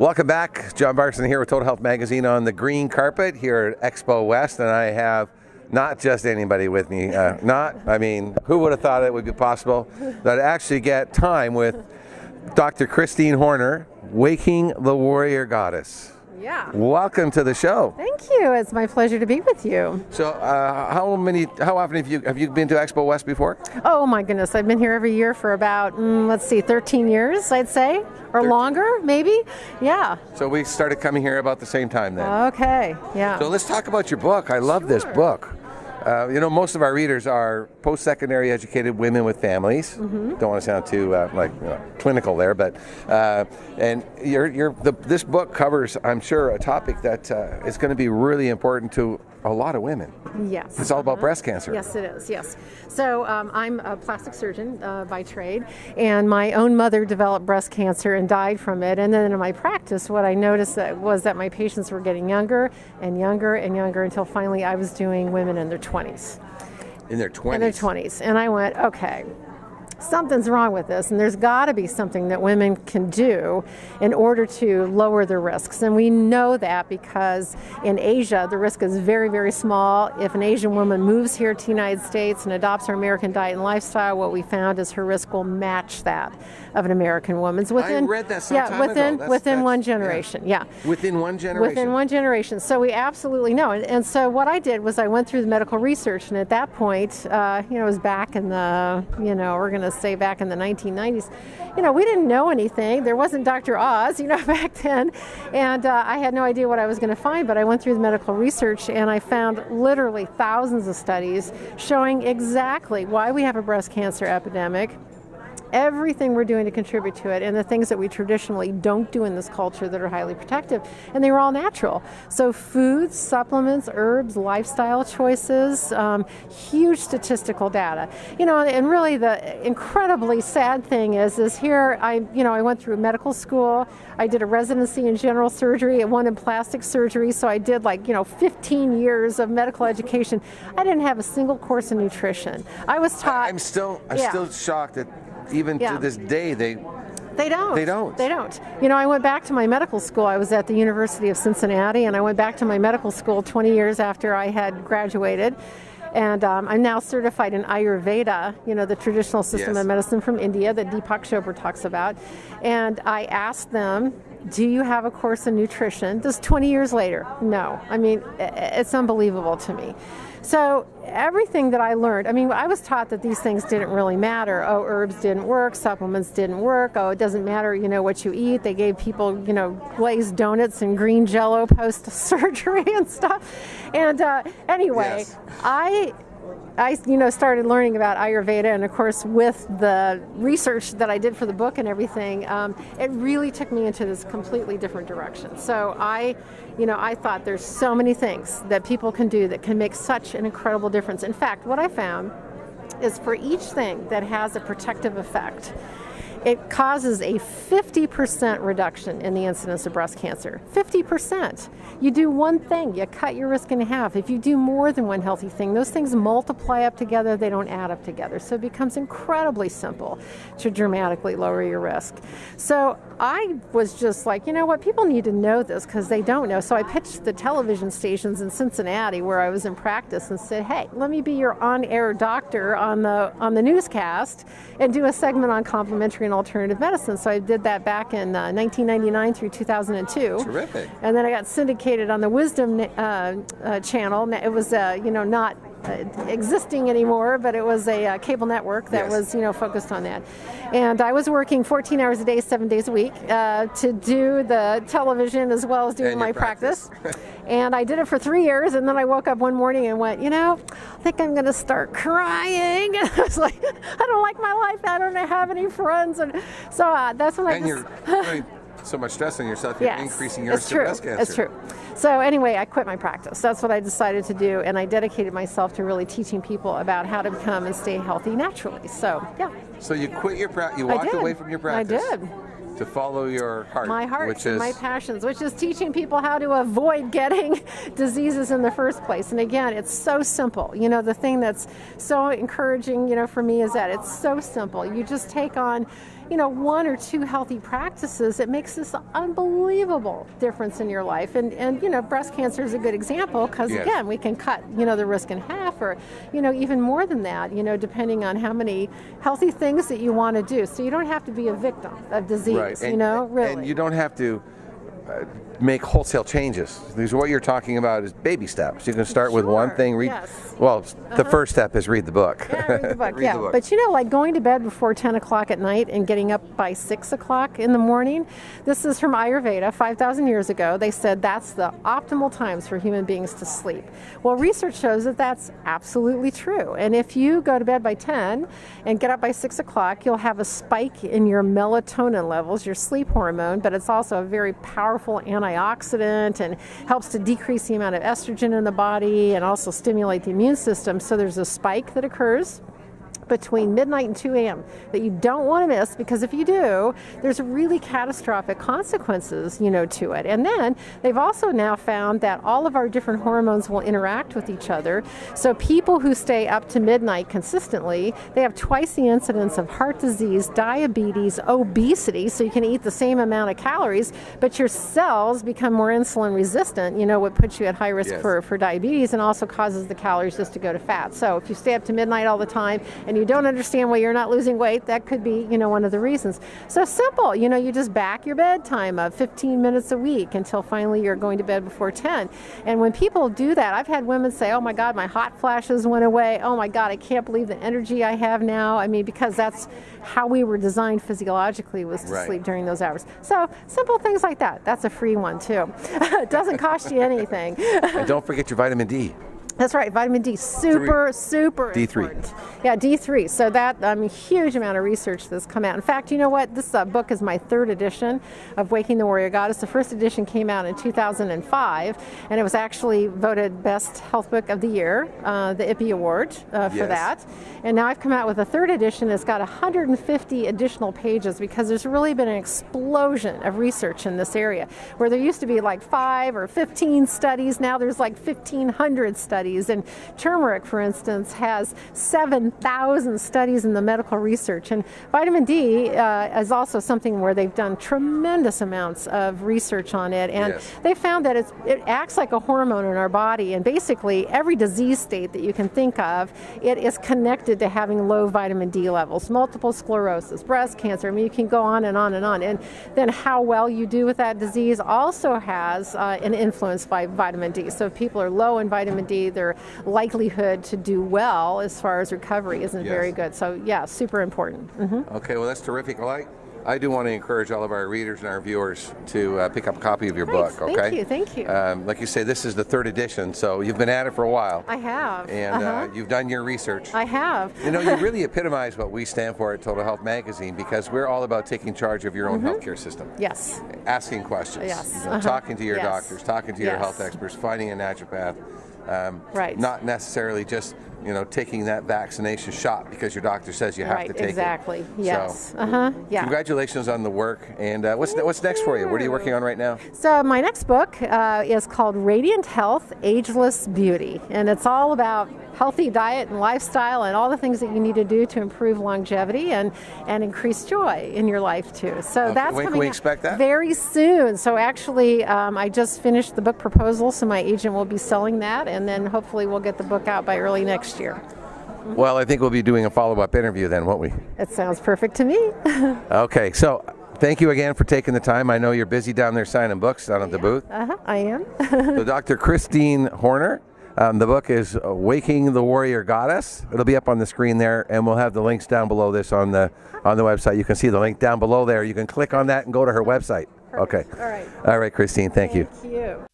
Welcome back. John Barson here with Total Health Magazine on the green carpet here at Expo West, and I have not just anybody with me. Who would have thought it would be possible that I'd actually get time with Dr. Christine Horner, Waking the Warrior Goddess. Yeah. Welcome to the show. Thank you. It's my pleasure to be with you. So, how often have you been to Expo West before? Oh my goodness, I've been here every year for about 13 years, I'd say, or 13. Longer, maybe. Yeah. So we started coming here about the same time then. Okay. Yeah. So let's talk about your book. I love this book. Most of our readers are post-secondary educated women with families. Mm-hmm. Don't want to sound too clinical there, but this book covers, I'm sure, a topic that is going to be really important to a lot of women. Yes. It's all about breast cancer. Yes, it is. Yes. So I'm a plastic surgeon by trade, and my own mother developed breast cancer and died from it. And then in my practice, what I noticed was that my patients were getting younger and younger and younger until finally I was doing women in their 20s. In their 20s? In their 20s. And I went, okay, something's wrong with this, and there's got to be something that women can do in order to lower their risks. And we know that because in Asia, the risk is very, very small. If an Asian woman moves here to the United States and adopts our American diet and lifestyle, what we found is her risk will match that of an American woman's within. I read that some time ago. Within one generation. Yeah. Within one generation. Within one generation. So we absolutely know. And so what I did was I went through the medical research, and at that point, it was back in the, we're going to say back in the 1990s, we didn't know anything. There wasn't Dr. Oz, back then. And I had no idea what I was going to find, but I went through the medical research and I found literally thousands of studies showing exactly why we have a breast cancer epidemic, everything we're doing to contribute to it, and the things that we traditionally don't do in this culture that are highly protective, and they were all natural. So foods, supplements, herbs, lifestyle choices, huge statistical data. And really the incredibly sad thing is here I went through medical school, I did a residency in general surgery and one in plastic surgery, so I did 15 years of medical education. I didn't have a single course in nutrition. I was taught. I'm still shocked that even to this day, they don't. I went back to my medical school. I was at the University of Cincinnati, and I went back to my medical school 20 years after I had graduated. And I'm now certified in Ayurveda, the traditional system of medicine from India that Deepak Chopra talks about. And I asked them, do you have a course in nutrition? This 20 years later. No. It's unbelievable to me. So everything that I learned, I was taught that these things didn't really matter. Oh, herbs didn't work, supplements didn't work. Oh, it doesn't matter, what you eat. They gave people, glazed donuts and green Jell-O post-surgery and stuff. And anyway, I started learning about Ayurveda, and of course with the research that I did for the book and everything, it really took me into this completely different direction. So I thought there's so many things that people can do that can make such an incredible difference. In fact, what I found is for each thing that has a protective effect, it causes a 50% reduction in the incidence of breast cancer. 50%. You do one thing, you cut your risk in half. If you do more than one healthy thing, those things multiply up together, they don't add up together. So it becomes incredibly simple to dramatically lower your risk. So I was just like, people need to know this because they don't know. So I pitched the television stations in Cincinnati where I was in practice and said, hey, let me be your on-air doctor on the newscast and do a segment on complementary and alternative medicine. So I did that back in 1999 through 2002. Terrific. And then I got syndicated on the Wisdom channel. It was, not existing anymore, but it was a cable network that was, focused on that. And I was working 14 hours a day, 7 days a week to do the television as well as doing my practice. And I did it for 3 years, and then I woke up one morning and went, I think I'm going to start crying. And I was like, I don't like my life. I don't have any friends. And so that's when you're putting so much stress on yourself, you're increasing your risk of breast cancer. It's true. So anyway, I quit my practice. That's what I decided to do, and I dedicated myself to really teaching people about how to become and stay healthy naturally. So, yeah. So you quit your practice, you walked away from your practice. I did. To follow your heart. My heart, which is my passions, which is teaching people how to avoid getting diseases in the first place. And again, it's so simple. The thing that's so encouraging, for me is that it's so simple. You just take on 1 or 2 healthy practices, it makes this unbelievable difference in your life. And breast cancer is a good example because, again, we can cut, the risk in half or, even more than that, depending on how many healthy things that you want to do. So you don't have to be a victim of disease, really. And you don't have to make wholesale changes. Because what you're talking about is baby steps. You can start with one thing. The first step is read the book. Yeah, read the book. But like going to bed before 10 o'clock at night and getting up by 6 o'clock in the morning, this is from Ayurveda 5,000 years ago. They said that's the optimal times for human beings to sleep. Well, research shows that that's absolutely true. And if you go to bed by 10 and get up by 6 o'clock, you'll have a spike in your melatonin levels, your sleep hormone, but it's also a very powerful antioxidant and helps to decrease the amount of estrogen in the body and also stimulate the immune system. So there's a spike that occurs between midnight and 2 a.m. that you don't want to miss, because if you do, there's really catastrophic consequences, to it. And then they've also now found that all of our different hormones will interact with each other. So people who stay up to midnight consistently, they have twice the incidence of heart disease, diabetes, obesity, so you can eat the same amount of calories, but your cells become more insulin resistant, what puts you at high risk for diabetes and also causes the calories just to go to fat. So if you stay up to midnight all the time and you don't understand why you're not losing weight, that could be, one of the reasons. So simple, you just back your bedtime up 15 minutes a week until finally you're going to bed before 10. And when people do that, I've had women say, oh my God, my hot flashes went away. Oh my God, I can't believe the energy I have now. I mean, because that's how we were designed physiologically, was to sleep during those hours. So simple things like that. That's a free one too. It doesn't cost you anything. And don't forget your vitamin D. That's right, vitamin D, super D3. important. Yeah, D3. So that, huge amount of research that's come out. In fact, you know what? This book is my 3rd edition of Waking the Warrior Goddess. The first edition came out in 2005, and it was actually voted Best Health Book of the Year, the IPPY Award for that. And now I've come out with a 3rd edition. It's got 150 additional pages because there's really been an explosion of research in this area. Where there used to be like 5 or 15 studies, now there's like 1,500 studies. And turmeric, for instance, has 7,000 studies in the medical research. And vitamin D is also something where they've done tremendous amounts of research on it. And they found that it acts like a hormone in our body. And basically, every disease state that you can think of, it is connected to having low vitamin D levels. Multiple sclerosis, breast cancer. I mean, you can go on and on and on. And then how well you do with that disease also has an influence by vitamin D. So if people are low in vitamin D, their likelihood to do well as far as recovery isn't very good. So super important. Okay, well, that's terrific. Well, I do want to encourage all of our readers and our viewers to pick up a copy of your book. Okay, thank you. Like you say, this is the 3rd edition, so you've been at it for a while. I have. And you've done your research. I have. You really epitomize what we stand for at Total Health Magazine, because we're all about taking charge of your own healthcare system. Yes. Asking questions. Yes. Talking to your doctors, talking to your health experts, finding a naturopath. Not necessarily just taking that vaccination shot because your doctor says you have to take it. Exactly. Yes. So, congratulations on the work. And what's next for you? What are you working on right now? So my next book is called Radiant Health, Ageless Beauty, and it's all about healthy diet and lifestyle and all the things that you need to do to improve longevity and increase joy in your life too. So that's when coming can we expect that? Very soon. So actually, I just finished the book proposal, so my agent will be selling that, and then hopefully we'll get the book out by early next year. Well, I think we'll be doing a follow-up interview then, won't we? It sounds perfect to me. Okay, so thank you again for taking the time. I know you're busy down there signing books down at the booth. I am. So Dr. Christine Horner. The book is Waking the Warrior Goddess. It'll be up on the screen there, and we'll have the links down below this on the website. You can see the link down below there. You can click on that and go to her website. Perfect. Okay. All right, Christine. Thank you. Thank you.